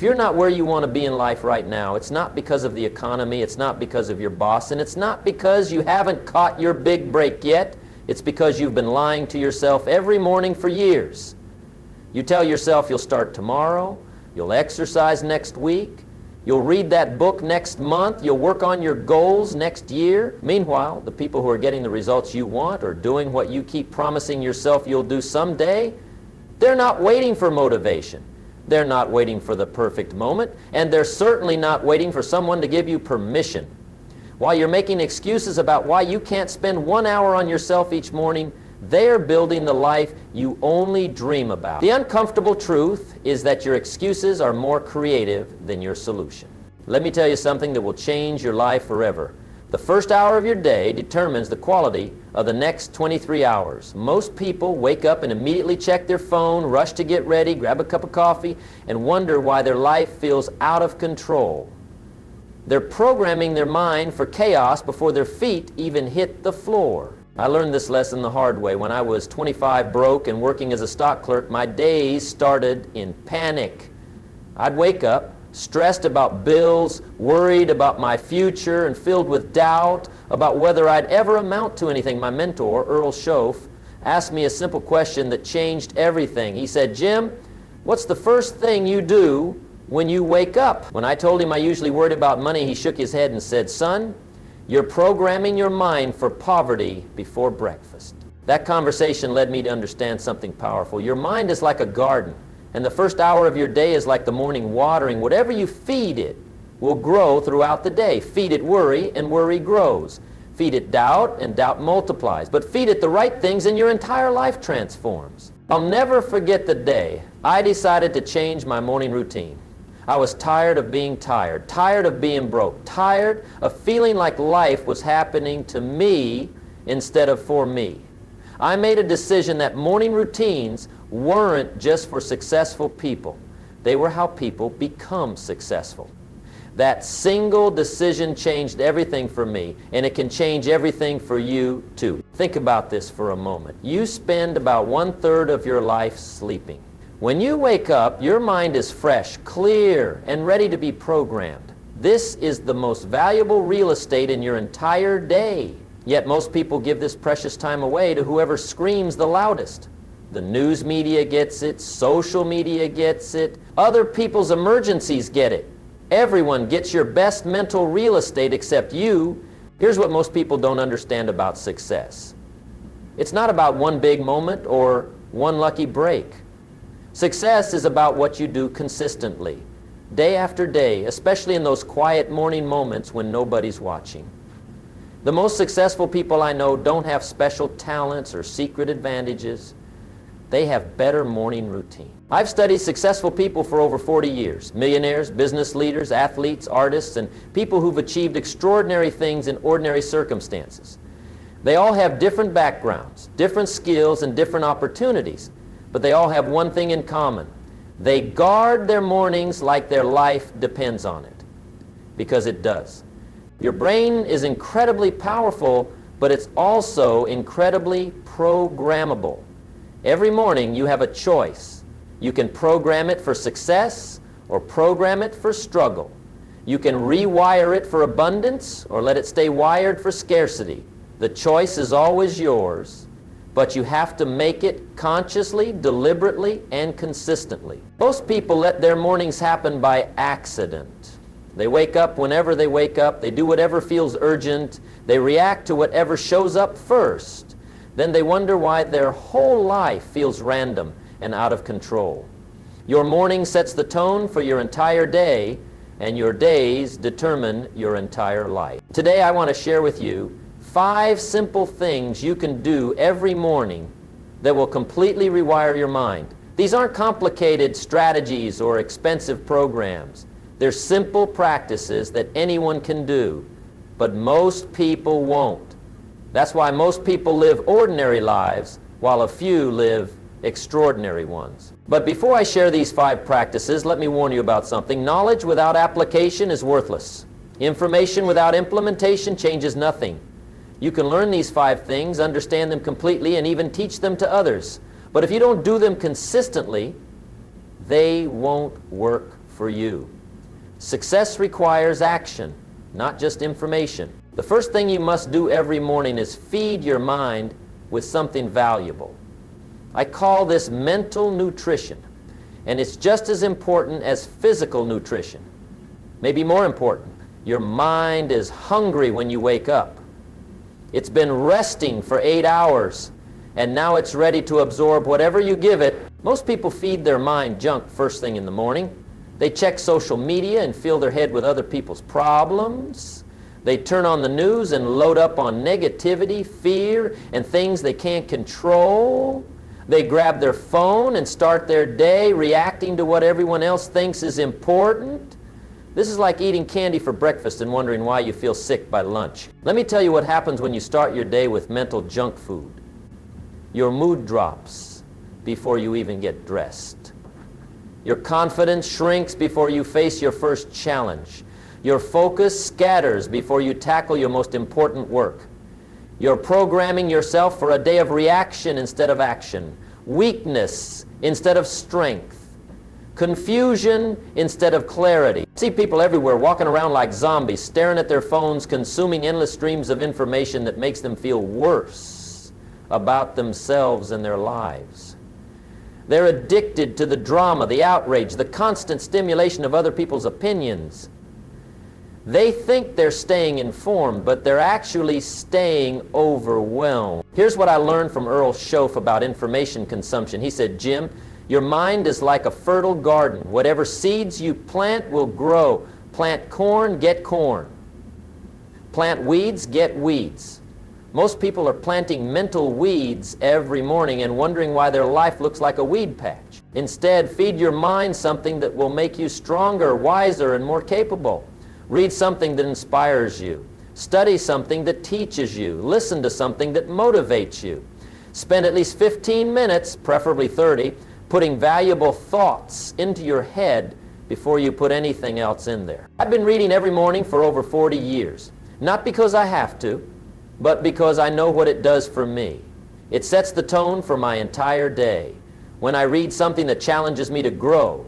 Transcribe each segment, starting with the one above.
If you're not where you want to be in life right now, it's not because of the economy, it's not because of your boss, and it's not because you haven't caught your big break yet. It's because you've been lying to yourself every morning for years. You tell yourself you'll start tomorrow, you'll exercise next week, you'll read that book next month, you'll work on your goals next year. Meanwhile, the people who are getting the results you want or doing what you keep promising yourself you'll do someday, they're not waiting for motivation. They're not waiting for the perfect moment, and they're certainly not waiting for someone to give you permission. While you're making excuses about why you can't spend 1 hour on yourself each morning, they're building the life you only dream about. The uncomfortable truth is that your excuses are more creative than your solution. Let me tell you something that will change your life forever. The first hour of your day determines the quality of the next 23 hours. Most people wake up and immediately check their phone, rush to get ready, grab a cup of coffee, and wonder why their life feels out of control. They're programming their mind for chaos before their feet even hit the floor. I learned this lesson the hard way. When I was 25, broke and working as a stock clerk, my days started in panic. I'd wake up stressed about bills, worried about my future, and filled with doubt about whether I'd ever amount to anything. My mentor, Earl Schoaf, asked me a simple question that changed everything. He said, "Jim, what's the first thing you do when you wake up?" When I told him I usually worried about money, he shook his head and said, "Son, you're programming your mind for poverty before breakfast." That conversation led me to understand something powerful. Your mind is like a garden, and the first hour of your day is like the morning watering. Whatever you feed it will grow throughout the day. Feed it worry, and worry grows. Feed it doubt, and doubt multiplies. But feed it the right things, and your entire life transforms. I'll never forget the day I decided to change my morning routine. I was tired of being tired, tired of being broke, tired of feeling like life was happening to me instead of for me. I made a decision that morning routines weren't just for successful people. They were how people become successful. That single decision changed everything for me, and it can change everything for you too. Think about this for a moment. You spend about 1/3 of your life sleeping. When you wake up, your mind is fresh, clear, and ready to be programmed. This is the most valuable real estate in your entire day. Yet most people give this precious time away to whoever screams the loudest. The news media gets it, social media gets it, other people's emergencies get it. Everyone gets your best mental real estate except you. Here's what most people don't understand about success. It's not about one big moment or one lucky break. Success is about what you do consistently, day after day, especially in those quiet morning moments when nobody's watching. The most successful people I know don't have special talents or secret advantages. They have better morning routine. I've studied successful people for over 40 years. Millionaires, business leaders, athletes, artists, and people who've achieved extraordinary things in ordinary circumstances. They all have different backgrounds, different skills, and different opportunities, but they all have one thing in common. They guard their mornings like their life depends on it, because it does. Your brain is incredibly powerful, but it's also incredibly programmable. Every morning you have a choice. You can program it for success or program it for struggle. You can rewire it for abundance or let it stay wired for scarcity. The choice is always yours, but you have to make it consciously, deliberately, and consistently. Most people let their mornings happen by accident. They wake up whenever they wake up. They do whatever feels urgent. They react to whatever shows up first. Then they wonder why their whole life feels random and out of control. Your morning sets the tone for your entire day, and your days determine your entire life. Today I want to share with you 5 simple things you can do every morning that will completely rewire your mind. These aren't complicated strategies or expensive programs. They're simple practices that anyone can do, but most people won't. That's why most people live ordinary lives while a few live extraordinary ones. But before I share these 5 practices, let me warn you about something. Knowledge without application is worthless. Information without implementation changes nothing. You can learn these 5 things, understand them completely, and even teach them to others. But if you don't do them consistently, they won't work for you. Success requires action, not just information. The first thing you must do every morning is feed your mind with something valuable. I call this mental nutrition, and it's just as important as physical nutrition. Maybe more important. Your mind is hungry when you wake up. It's been resting for 8 hours, and now it's ready to absorb whatever you give it. Most people feed their mind junk first thing in the morning. They check social media and fill their head with other people's problems. They turn on the news and load up on negativity, fear, and things they can't control. They grab their phone and start their day reacting to what everyone else thinks is important. This is like eating candy for breakfast and wondering why you feel sick by lunch. Let me tell you what happens when you start your day with mental junk food. Your mood drops before you even get dressed. Your confidence shrinks before you face your first challenge. Your focus scatters before you tackle your most important work. You're programming yourself for a day of reaction instead of action, weakness instead of strength, confusion instead of clarity. I see people everywhere walking around like zombies, staring at their phones, consuming endless streams of information that makes them feel worse about themselves and their lives. They're addicted to the drama, the outrage, the constant stimulation of other people's opinions. They think they're staying informed, but they're actually staying overwhelmed. Here's what I learned from Earl Schoaf about information consumption. He said, Jim, your mind is like a fertile garden. Whatever seeds you plant will grow. Plant corn, get corn. Plant weeds, get weeds. Most people are planting mental weeds every morning and wondering why their life looks like a weed patch. Instead, feed your mind something that will make you stronger, wiser, and more capable. Read something that inspires you. Study something that teaches you. Listen to something that motivates you. Spend at least 15 minutes, preferably 30, putting valuable thoughts into your head before you put anything else in there. I've been reading every morning for over 40 years. Not because I have to, but because I know what it does for me. It sets the tone for my entire day. When I read something that challenges me to grow,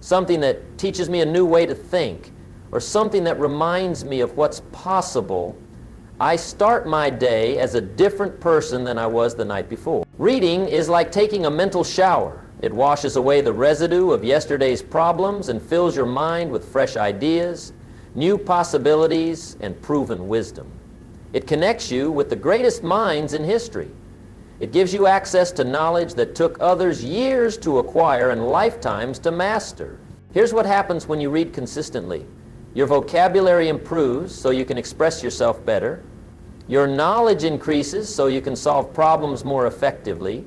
something that teaches me a new way to think, or something that reminds me of what's possible, I start my day as a different person than I was the night before. Reading is like taking a mental shower. It washes away the residue of yesterday's problems and fills your mind with fresh ideas, new possibilities, and proven wisdom. It connects you with the greatest minds in history. It gives you access to knowledge that took others years to acquire and lifetimes to master. Here's what happens when you read consistently. Your vocabulary improves so you can express yourself better. Your knowledge increases so you can solve problems more effectively.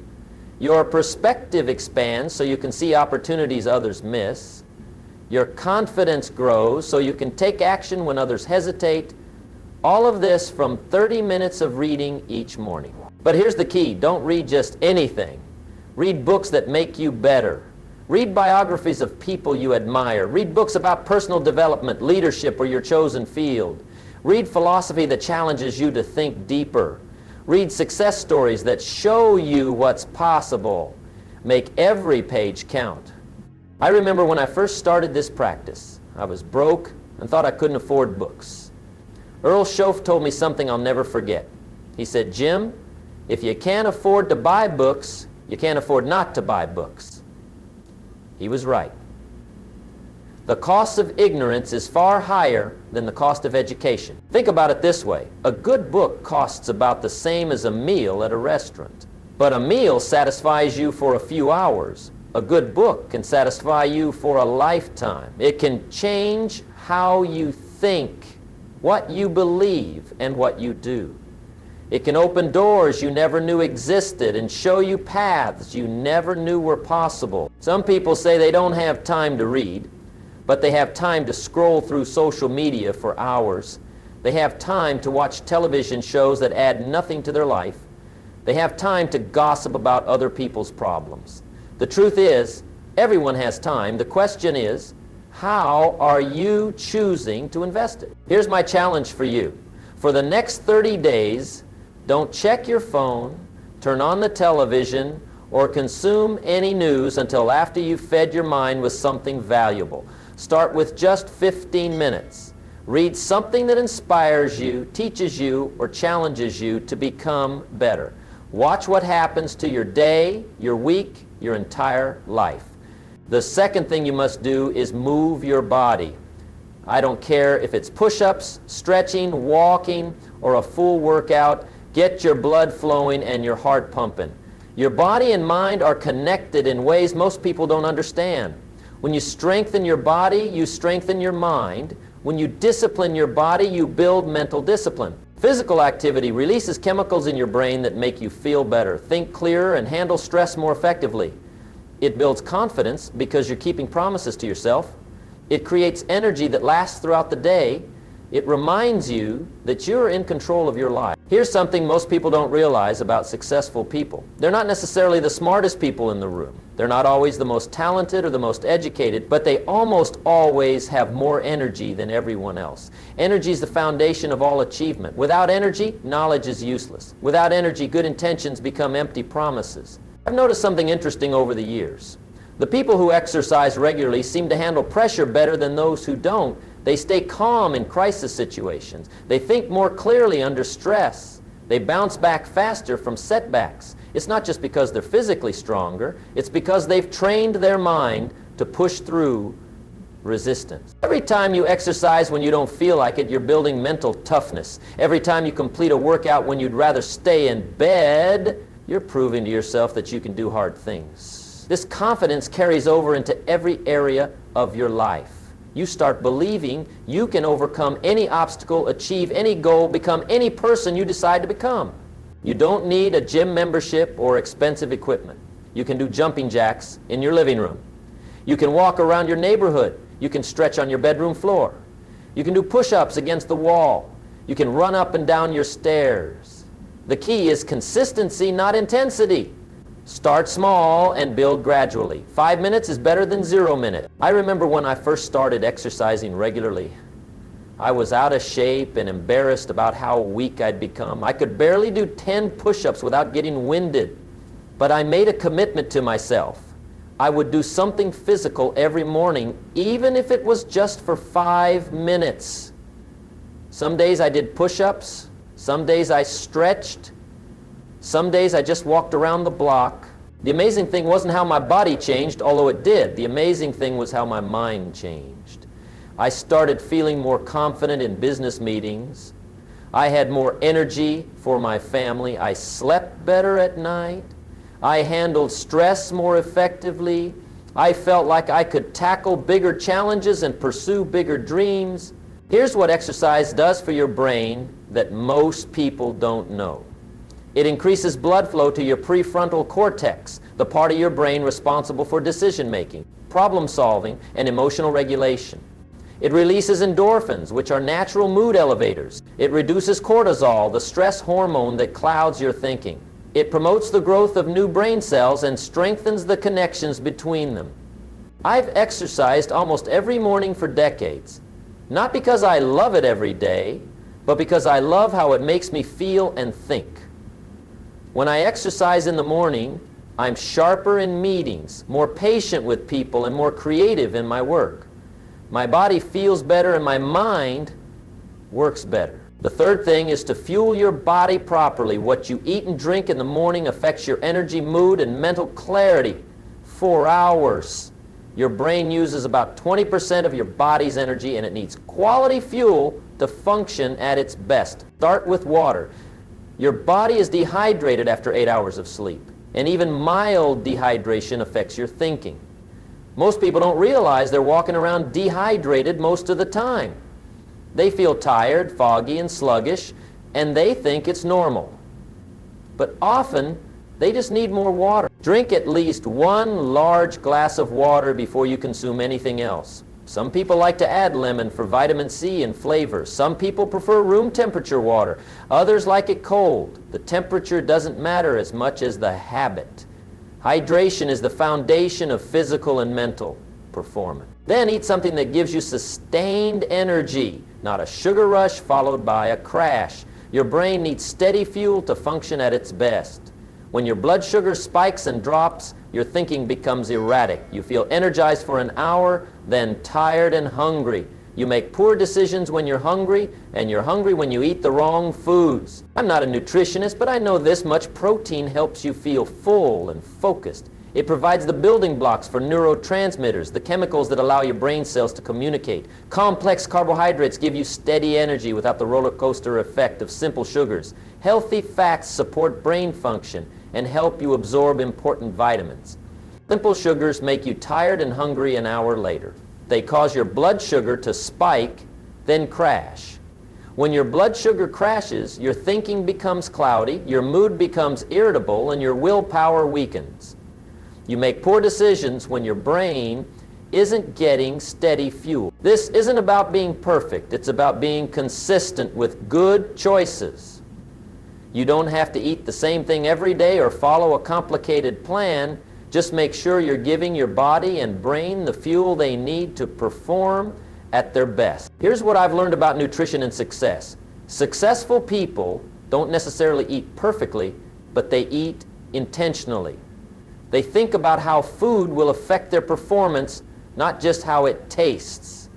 Your perspective expands so you can see opportunities others miss. Your confidence grows so you can take action when others hesitate. All of this from 30 minutes of reading each morning. But here's the key. Don't read just anything. Read books that make you better. Read biographies of people you admire. Read books about personal development, leadership, or your chosen field. Read philosophy that challenges you to think deeper. Read success stories that show you what's possible. Make every page count. I remember when I first started this practice, I was broke and thought I couldn't afford books. Earl Schoaf told me something I'll never forget. He said, Jim, if you can't afford to buy books, you can't afford not to buy books. He was right. The cost of ignorance is far higher than the cost of education. Think about it this way. A good book costs about the same as a meal at a restaurant. But a meal satisfies you for a few hours. A good book can satisfy you for a lifetime. It can change how you think, what you believe, and what you do. It can open doors you never knew existed and show you paths you never knew were possible. Some people say they don't have time to read, but they have time to scroll through social media for hours. They have time to watch television shows that add nothing to their life. They have time to gossip about other people's problems. The truth is, everyone has time. The question is, how are you choosing to invest it? Here's my challenge for you. For the next 30 days, don't check your phone, turn on the television, or consume any news until after you've fed your mind with something valuable. Start with just 15 minutes. Read something that inspires you, teaches you, or challenges you to become better. Watch what happens to your day, your week, your entire life. The second thing you must do is move your body. I don't care if it's push-ups, stretching, walking, or a full workout. Get your blood flowing and your heart pumping. Your body and mind are connected in ways most people don't understand. When you strengthen your body, you strengthen your mind. When you discipline your body, you build mental discipline. Physical activity releases chemicals in your brain that make you feel better, think clearer, and handle stress more effectively. It builds confidence because you're keeping promises to yourself. It creates energy that lasts throughout the day. It reminds you that you're in control of your life. Here's something most people don't realize about successful people. They're not necessarily the smartest people in the room. They're not always the most talented or the most educated, but they almost always have more energy than everyone else. Energy is the foundation of all achievement. Without energy, knowledge is useless. Without energy, good intentions become empty promises. I've noticed something interesting over the years. The people who exercise regularly seem to handle pressure better than those who don't. They stay calm in crisis situations. They think more clearly under stress. They bounce back faster from setbacks. It's not just because they're physically stronger. It's because they've trained their mind to push through resistance. Every time you exercise when you don't feel like it, you're building mental toughness. Every time you complete a workout when you'd rather stay in bed, you're proving to yourself that you can do hard things. This confidence carries over into every area of your life. You start believing you can overcome any obstacle, achieve any goal, become any person you decide to become. You don't need a gym membership or expensive equipment. You can do jumping jacks in your living room. You can walk around your neighborhood. You can stretch on your bedroom floor. You can do push-ups against the wall. You can run up and down your stairs. The key is consistency, not intensity. Start small and build gradually. 5 minutes is better than 0 minutes. I remember when I first started exercising regularly. I was out of shape and embarrassed about how weak I'd become. I could barely do 10 push-ups without getting winded. But I made a commitment to myself. I would do something physical every morning, even if it was just for 5 minutes. Some days I did push-ups. Some days I stretched. Some days I just walked around the block. The amazing thing wasn't how my body changed, although it did. The amazing thing was how my mind changed. I started feeling more confident in business meetings. I had more energy for my family. I slept better at night. I handled stress more effectively. I felt like I could tackle bigger challenges and pursue bigger dreams. Here's what exercise does for your brain that most people don't know. It increases blood flow to your prefrontal cortex, the part of your brain responsible for decision making, problem solving, and emotional regulation. It releases endorphins, which are natural mood elevators. It reduces cortisol, the stress hormone that clouds your thinking. It promotes the growth of new brain cells and strengthens the connections between them. I've exercised almost every morning for decades, not because I love it every day, but because I love how it makes me feel and think. When I exercise in the morning, I'm sharper in meetings, more patient with people, and more creative in my work. My body feels better and my mind works better. The third thing is to fuel your body properly. What you eat and drink in the morning affects your energy, mood, and mental clarity. 4 hours. Your brain uses about 20% of your body's energy, and it needs quality fuel to function at its best. Start with water. Your body is dehydrated after 8 hours of sleep, and even mild dehydration affects your thinking. Most people don't realize they're walking around dehydrated most of the time. They feel tired, foggy, and sluggish, and they think it's normal. But often, they just need more water. Drink at least 1 large glass of water before you consume anything else. Some people like to add lemon for vitamin C and flavor. Some people prefer room temperature water. Others like it cold. The temperature doesn't matter as much as the habit. Hydration is the foundation of physical and mental performance. Then eat something that gives you sustained energy, not a sugar rush followed by a crash. Your brain needs steady fuel to function at its best. When your blood sugar spikes and drops, your thinking becomes erratic. You feel energized for an hour, then tired and hungry. You make poor decisions when you're hungry, and you're hungry when you eat the wrong foods. I'm not a nutritionist, but I know this much: protein helps you feel full and focused. It provides the building blocks for neurotransmitters, the chemicals that allow your brain cells to communicate. Complex carbohydrates give you steady energy without the roller coaster effect of simple sugars. Healthy fats support brain function and help you absorb important vitamins. Simple sugars make you tired and hungry an hour later. They cause your blood sugar to spike, then crash. When your blood sugar crashes, your thinking becomes cloudy, your mood becomes irritable, and your willpower weakens. You make poor decisions when your brain isn't getting steady fuel. This isn't about being perfect. It's about being consistent with good choices. You don't have to eat the same thing every day or follow a complicated plan. Just make sure you're giving your body and brain the fuel they need to perform at their best. Here's what I've learned about nutrition and success. Successful people don't necessarily eat perfectly, but they eat intentionally. They think about how food will affect their performance, not just how it tastes.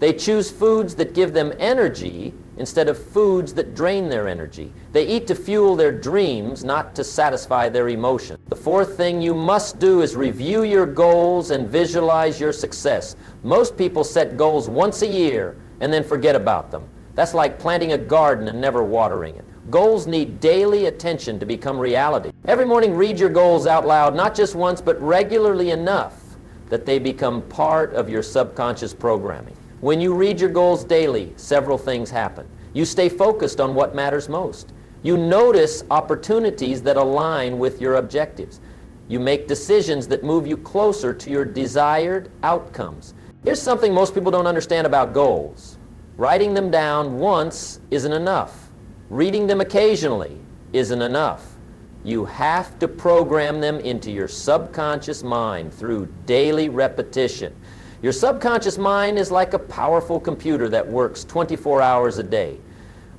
They choose foods that give them energy instead of foods that drain their energy. They eat to fuel their dreams, not to satisfy their emotions. The fourth thing you must do is review your goals and visualize your success. Most people set goals once a year and then forget about them. That's like planting a garden and never watering it. Goals need daily attention to become reality. Every morning, read your goals out loud, not just once, but regularly enough that they become part of your subconscious programming. When you read your goals daily, several things happen. You stay focused on what matters most. You notice opportunities that align with your objectives. You make decisions that move you closer to your desired outcomes. Here's something most people don't understand about goals. Writing them down once isn't enough. Reading them occasionally isn't enough. You have to program them into your subconscious mind through daily repetition. Your subconscious mind is like a powerful computer that works 24 hours a day,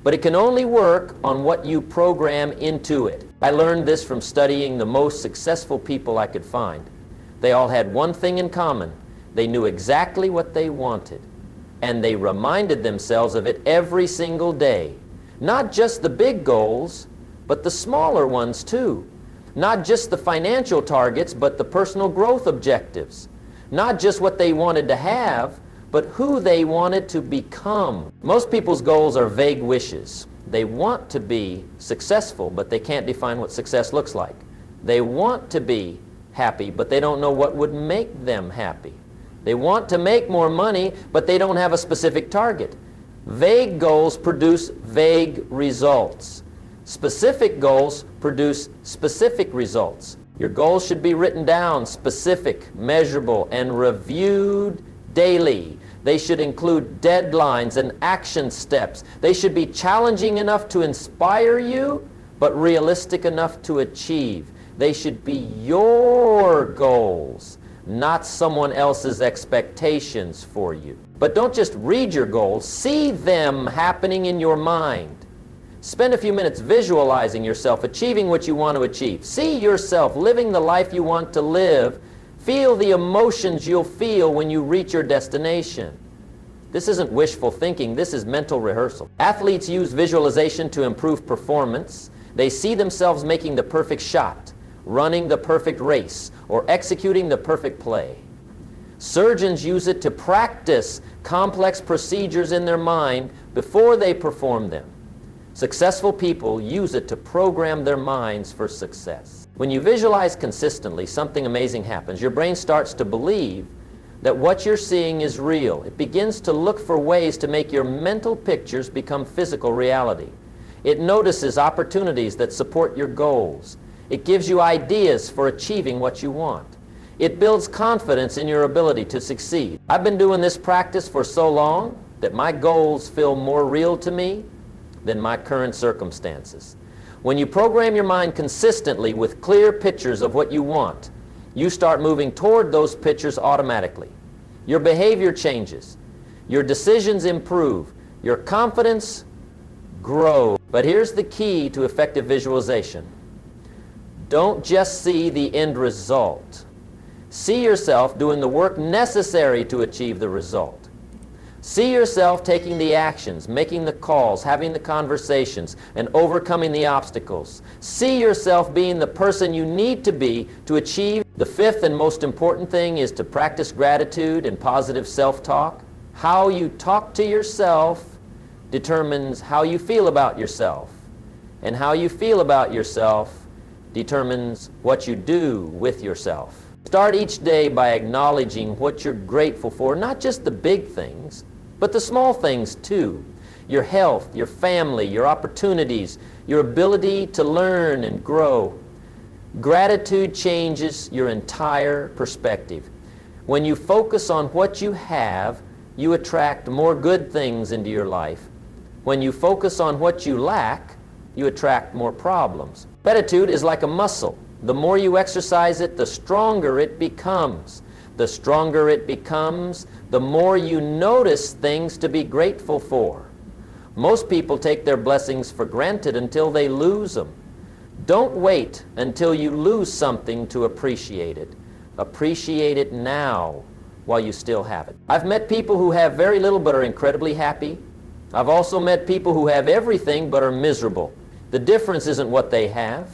but it can only work on what you program into it. I learned this from studying the most successful people I could find. They all had one thing in common. They knew exactly what they wanted, and they reminded themselves of it every single day. Not just the big goals, but the smaller ones too. Not just the financial targets, but the personal growth objectives. Not just what they wanted to have, but who they wanted to become. Most people's goals are vague wishes. They want to be successful, but they can't define what success looks like. They want to be happy, but they don't know what would make them happy. They want to make more money, but they don't have a specific target. Vague goals produce vague results. Specific goals produce specific results. Your goals should be written down, specific, measurable, and reviewed daily. They should include deadlines and action steps. They should be challenging enough to inspire you, but realistic enough to achieve. They should be your goals, not someone else's expectations for you. But don't just read your goals, see them happening in your mind. Spend a few minutes visualizing yourself achieving what you want to achieve. See yourself living the life you want to live. Feel the emotions you'll feel when you reach your destination. This isn't wishful thinking, this is mental rehearsal. Athletes use visualization to improve performance. They see themselves making the perfect shot, running the perfect race, or executing the perfect play. Surgeons use it to practice complex procedures in their mind before they perform them. Successful people use it to program their minds for success. When you visualize consistently, something amazing happens. Your brain starts to believe that what you're seeing is real. It begins to look for ways to make your mental pictures become physical reality. It notices opportunities that support your goals. It gives you ideas for achieving what you want. It builds confidence in your ability to succeed. I've been doing this practice for so long that my goals feel more real to me than my current circumstances. When you program your mind consistently with clear pictures of what you want, you start moving toward those pictures automatically. Your behavior changes. Your decisions improve. Your confidence grows. But here's the key to effective visualization. Don't just see the end result. See yourself doing the work necessary to achieve the result. See yourself taking the actions, making the calls, having the conversations, and overcoming the obstacles. See yourself being the person you need to be to achieve. The fifth and most important thing is to practice gratitude and positive self-talk. How you talk to yourself determines how you feel about yourself. And how you feel about yourself determines what you do with yourself. Start each day by acknowledging what you're grateful for, not just the big things, but the small things too. Your health, your family, your opportunities, your ability to learn and grow. Gratitude changes your entire perspective. When you focus on what you have, you attract more good things into your life. When you focus on what you lack, you attract more problems. Gratitude is like a muscle. The more you exercise it, the stronger it becomes. The stronger it becomes, the more you notice things to be grateful for. Most people take their blessings for granted until they lose them. Don't wait until you lose something to appreciate it. Appreciate it now while you still have it. I've met people who have very little but are incredibly happy. I've also met people who have everything but are miserable. The difference isn't what they have.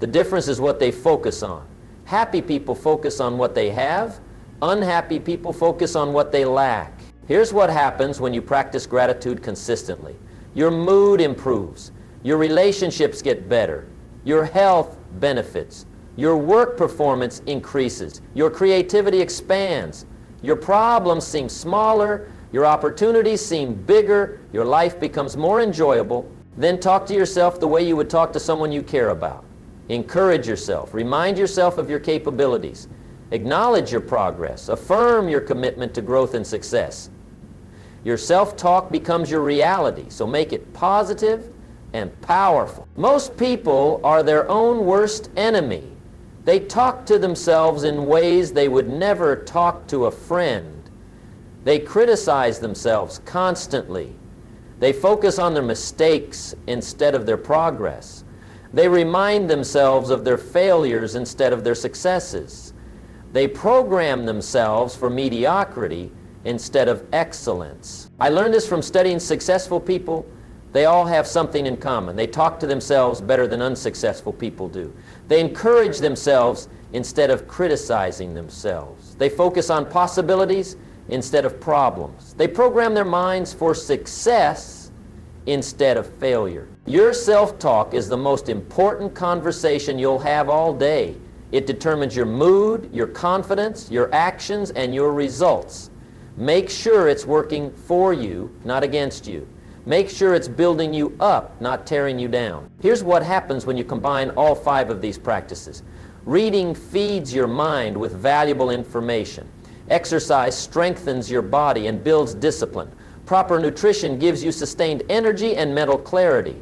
The difference is what they focus on. Happy people focus on what they have. Unhappy people focus on what they lack. Here's what happens when you practice gratitude consistently. Your mood improves. Your relationships get better. Your health benefits. Your work performance increases. Your creativity expands. Your problems seem smaller. Your opportunities seem bigger. Your life becomes more enjoyable. Then talk to yourself the way you would talk to someone you care about. Encourage yourself. Remind yourself of your capabilities. Acknowledge your progress. Affirm your commitment to growth and success. Your self-talk becomes your reality, so make it positive and powerful. Most people are their own worst enemy. They talk to themselves in ways they would never talk to a friend. They criticize themselves constantly. They focus on their mistakes instead of their progress. They remind themselves of their failures instead of their successes. They program themselves for mediocrity instead of excellence. I learned this from studying successful people. They all have something in common. They talk to themselves better than unsuccessful people do. They encourage themselves instead of criticizing themselves. They focus on possibilities instead of problems. They program their minds for success instead of failure. Your self-talk is the most important conversation you'll have all day. It determines your mood, your confidence, your actions, and your results. Make sure it's working for you, not against you. Make sure it's building you up, not tearing you down. Here's what happens when you combine all 5 of these practices. Reading feeds your mind with valuable information. Exercise strengthens your body and builds discipline. Proper nutrition gives you sustained energy and mental clarity.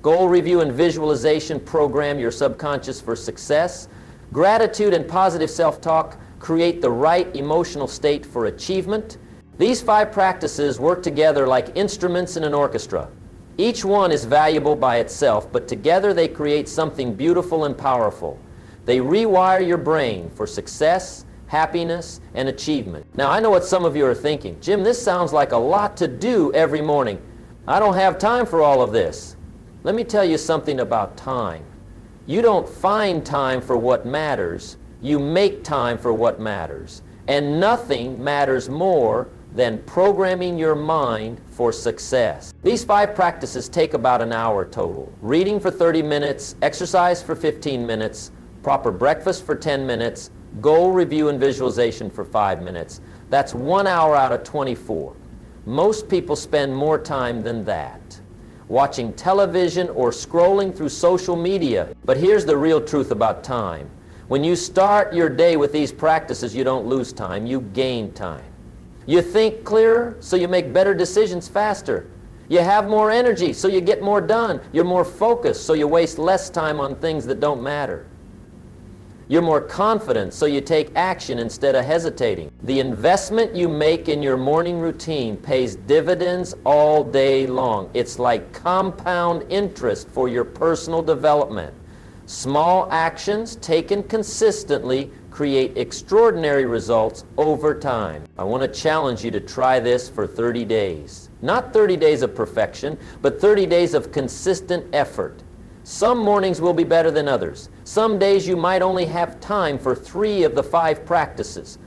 Goal review and visualization program your subconscious for success. Gratitude and positive self-talk create the right emotional state for achievement. These 5 practices work together like instruments in an orchestra. Each one is valuable by itself, but together they create something beautiful and powerful. They rewire your brain for success, happiness, and achievement. Now, I know what some of you are thinking. Jim, this sounds like a lot to do every morning. I don't have time for all of this. Let me tell you something about time. You don't find time for what matters. You make time for what matters. And nothing matters more than programming your mind for success. These 5 practices take about an hour total. Reading for 30 minutes, exercise for 15 minutes, proper breakfast for 10 minutes, goal review and visualization for 5 minutes. That's 1 hour out of 24. Most people spend more time than that watching television or scrolling through social media. But here's the real truth about time. When you start your day with these practices, you don't lose time, you gain time. You think clearer, so you make better decisions faster. You have more energy, so you get more done. You're more focused, so you waste less time on things that don't matter. You're more confident, so you take action instead of hesitating. The investment you make in your morning routine pays dividends all day long. It's like compound interest for your personal development. Small actions taken consistently create extraordinary results over time. I want to challenge you to try this for 30 days. Not 30 days of perfection, but 30 days of consistent effort. Some mornings will be better than others. Some days you might only have time for 3 of the 5 practices.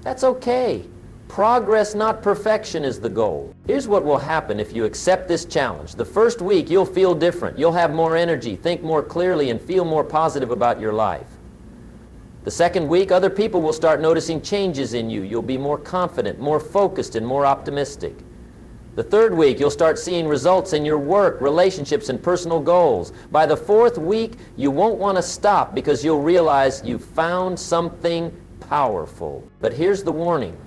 That's okay. Progress, not perfection, is the goal. Here's what will happen if you accept this challenge. The first week, you'll feel different. You'll have more energy, think more clearly, and feel more positive about your life. The second week, other people will start noticing changes in you. You'll be more confident, more focused, and more optimistic. The third week, you'll start seeing results in your work, relationships, and personal goals. By the fourth week, you won't want to stop because you'll realize you've found something powerful. But here's the warning.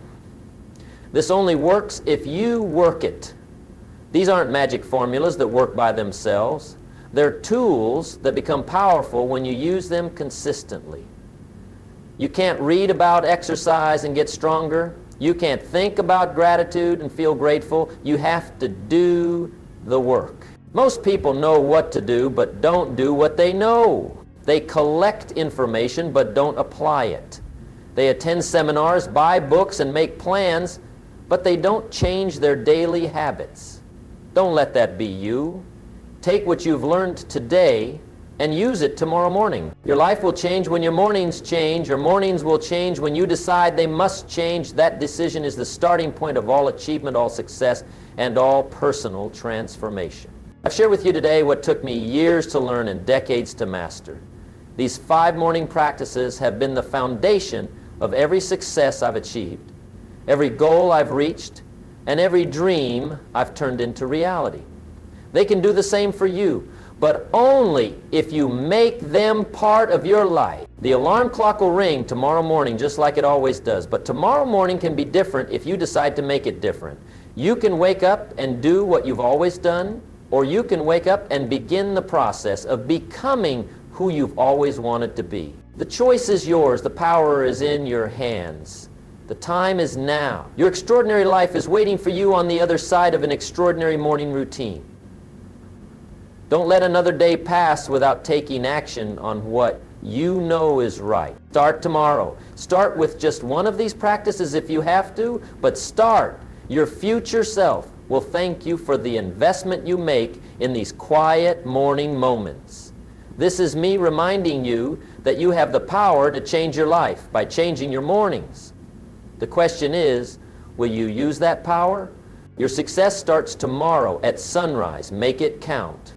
This only works if you work it. These aren't magic formulas that work by themselves. They're tools that become powerful when you use them consistently. You can't read about exercise and get stronger. You can't think about gratitude and feel grateful. You have to do the work. Most people know what to do, but don't do what they know. They collect information, but don't apply it. They attend seminars, buy books, and make plans, but they don't change their daily habits. Don't let that be you. Take what you've learned today and use it tomorrow morning. Your life will change when your mornings change. Your mornings will change when you decide they must change. That decision is the starting point of all achievement, all success, and all personal transformation. I've shared with you today what took me years to learn and decades to master. These 5 morning practices have been the foundation of every success I've achieved, every goal I've reached, and every dream I've turned into reality. They can do the same for you, but only if you make them part of your life. The alarm clock will ring tomorrow morning just like it always does, but tomorrow morning can be different if you decide to make it different. You can wake up and do what you've always done, or you can wake up and begin the process of becoming who you've always wanted to be. The choice is yours. The power is in your hands. The time is now. Your extraordinary life is waiting for you on the other side of an extraordinary morning routine. Don't let another day pass without taking action on what you know is right. Start tomorrow. Start with just one of these practices if you have to, but start. Your future self will thank you for the investment you make in these quiet morning moments. This is me reminding you that you have the power to change your life by changing your mornings. The question is, will you use that power? Your success starts tomorrow at sunrise. Make it count.